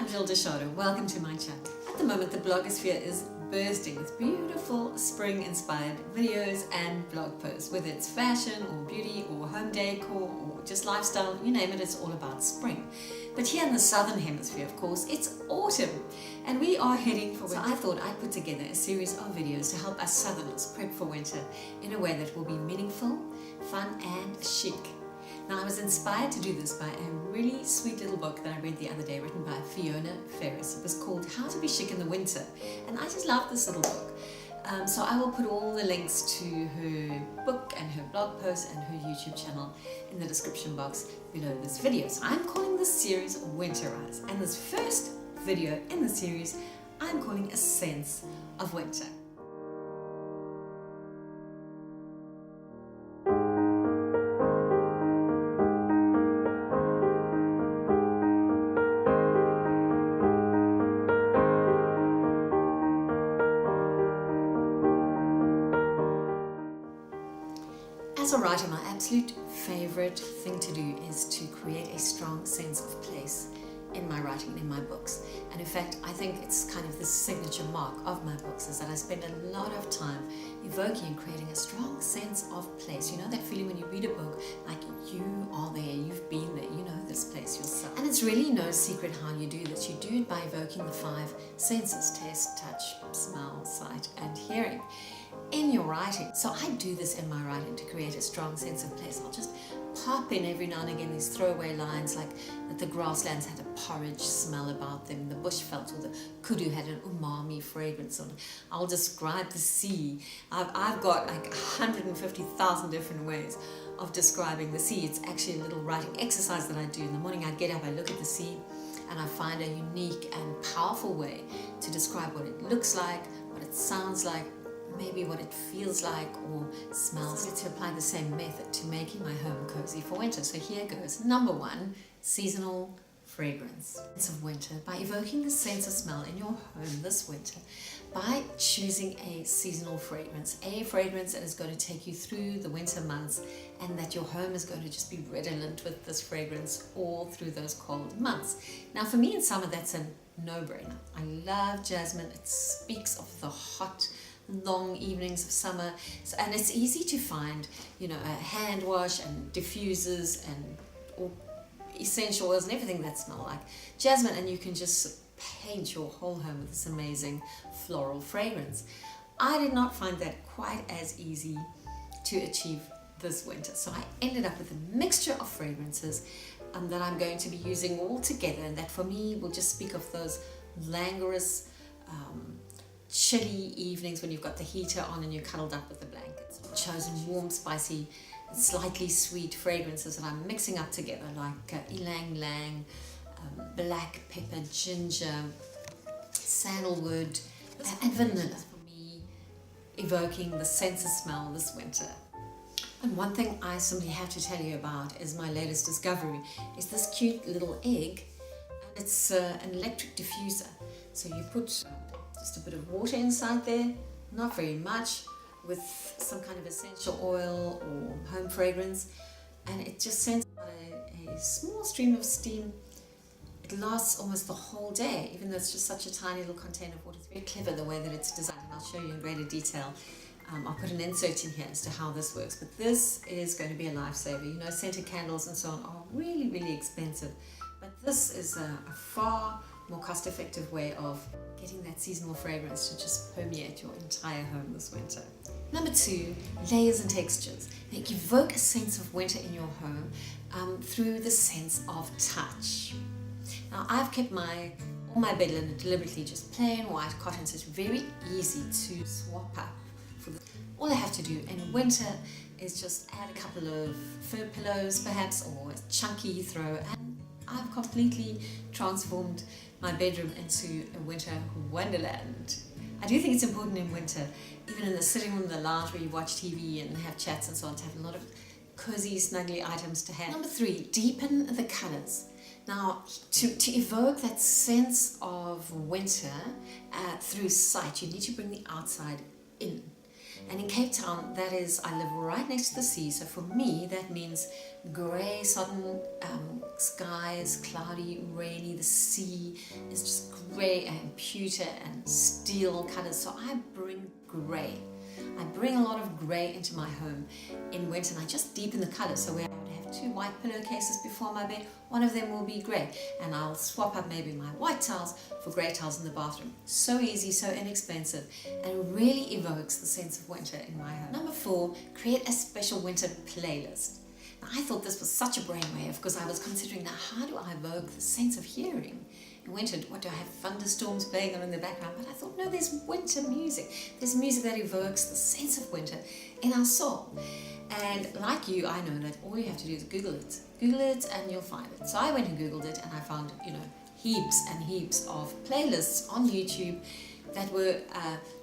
Jill Deshado. Welcome to my channel. At the moment, the blogosphere is bursting with beautiful spring-inspired videos and blog posts, whether it's fashion or beauty or home decor or just lifestyle, you name it, it's all about spring. But here in the southern hemisphere, of course, it's autumn and we are heading for winter. So I thought I'd put together a series of videos to help us southerners prep for winter in a way that will be meaningful, fun and chic. Now, I was inspired to do this by a really sweet little book that I read the other day, written by Fiona Ferris. It was called How to Be Chic in the Winter, and I just love this little book. So I will put all the links to her book and her blog post and her YouTube channel in the description box below this video. So I'm calling this series Winterise, and this first video in the series I'm calling A Sense of Winter. As a writer, my absolute favorite thing to do is to create a strong sense of place in my writing, in my books. And in fact, I think it's kind of the signature mark of my books is that I spend a lot of time evoking and creating a strong sense of place. You know that feeling when you read a book, like you are there, you've been there, you know this place yourself. And it's really no secret how you do this. You do it by evoking the 5 senses: taste, touch, smell, sight, and hearing in your writing. So I do this in my writing to create a strong sense of place. I'll just pop in every now and again these throwaway lines like that the grasslands had a porridge smell about them, the bush felt, or the kudu had an umami fragrance, or I'll describe the sea. I've got like 150,000 different ways of describing the sea. It's actually a little writing exercise that I do in the morning. I get up, I look at the sea, and I find a unique and powerful way to describe what it looks like, what it sounds like, maybe what it feels like or smells. So to apply the same method to making my home cozy for winter. So here goes. Number 1, seasonal fragrance. Sense of winter. By evoking the sense of smell in your home this winter, by choosing a seasonal fragrance, a fragrance that is going to take you through the winter months and that your home is going to just be redolent with this fragrance all through those cold months. Now for me in summer, that's a no-brainer. I love jasmine. It speaks of the hot, long evenings of summer, and it's easy to find, you know, a hand wash and diffusers and all essential oils and everything that smell like jasmine, and you can just paint your whole home with this amazing floral fragrance. I did not find that quite as easy to achieve this winter, so I ended up with a mixture of fragrances that I'm going to be using all together, and that for me will just speak of those languorous chilly evenings when you've got the heater on and you're cuddled up with the blankets. I've chosen warm, spicy, slightly sweet fragrances that I'm mixing up together, like ylang ylang, black pepper, ginger, sandalwood, and vanilla. For me, evoking the sense of smell this winter. And one thing I simply have to tell you about is my latest discovery is this cute little egg, and it's an electric diffuser. So you put just a bit of water inside there, not very much, with some kind of essential oil or home fragrance, and it just sends out a small stream of steam. It lasts almost the whole day, even though it's just such a tiny little container of water. It's very clever the way that it's designed, and I'll show you in greater detail. I'll put an insert in here as to how this works, but this is going to be a lifesaver. You know, scented candles and so on are really, really expensive, but this is a far more cost-effective way of getting that seasonal fragrance to just permeate your entire home this winter. Number 2, layers and textures. They evoke a sense of winter in your home through the sense of touch. Now I've kept all my bed linen deliberately just plain white cotton, so it's very easy to swap up. All I have to do in winter is just add a couple of fur pillows perhaps, or a chunky throw, and I've completely transformed my bedroom into a winter wonderland. I do think it's important in winter, even in the sitting room, the lounge where you watch TV and have chats and so on, to have a lot of cozy, snuggly items to have. Number 3, deepen the colors. Now, to evoke that sense of winter through sight, you need to bring the outside in. And in Cape Town, that is, I live right next to the sea, so for me that means grey, sodden skies, cloudy, rainy. The sea is just grey and pewter and steel colours, so I bring grey. I bring a lot of grey into my home in winter, and I just deepen the colours. So where I would have 2 white pillowcases before my bed, one of them will be grey, and I'll swap up maybe my white towels for grey towels in the bathroom. So easy, so inexpensive, and it really evokes the sense of winter in my home. Number 4, create a special winter playlist. Now, I thought this was such a brainwave because I was considering, now how do I evoke the sense of hearing? In winter, what do I have, thunderstorms playing on in the background? But I thought, no, there's winter music. There's music that evokes the sense of winter in our soul. And like you, I know that all you have to do is Google it. Google it and you'll find it. So I went and Googled it, and I found, heaps and heaps of playlists on YouTube that were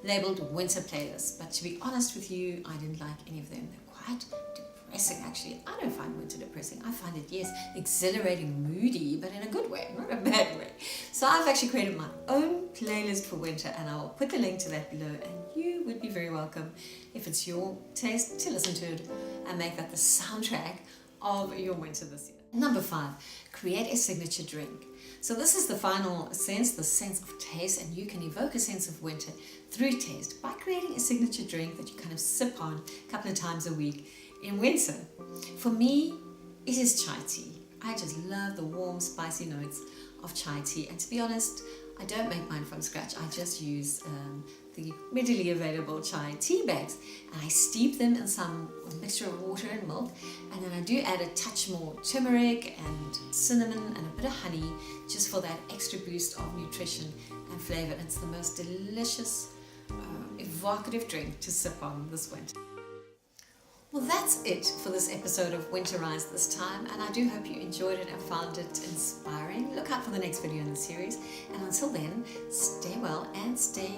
labeled winter playlists. But to be honest with you, I didn't like any of them. They're quite depressing, actually. I don't find winter depressing. I find it, yes, exhilarating, moody, but in a good way, not a bad way. So I've actually created my own playlist for winter, and I'll put the link to that below, and you would be very welcome, if it's your taste, to listen to it and make that the soundtrack of your winter this year. Number 5, create a signature drink. So this is the final sense, the sense of taste, and you can evoke a sense of winter through taste by creating a signature drink that you kind of sip on a couple of times a week in winter. For me, it is chai tea. I just love the warm, spicy notes of chai tea, and to be honest, I don't make mine from scratch. I just use the readily available chai tea bags, and I steep them in some mixture of water and milk, and then I do add a touch more turmeric and cinnamon and a bit of honey, just for that extra boost of nutrition and flavor. And it's the most delicious, evocative drink to sip on this winter. Well, that's it for this episode of Winterise this time, and I do hope you enjoyed it and found it inspiring. Look out for the next video in the series, and until then, stay well and stay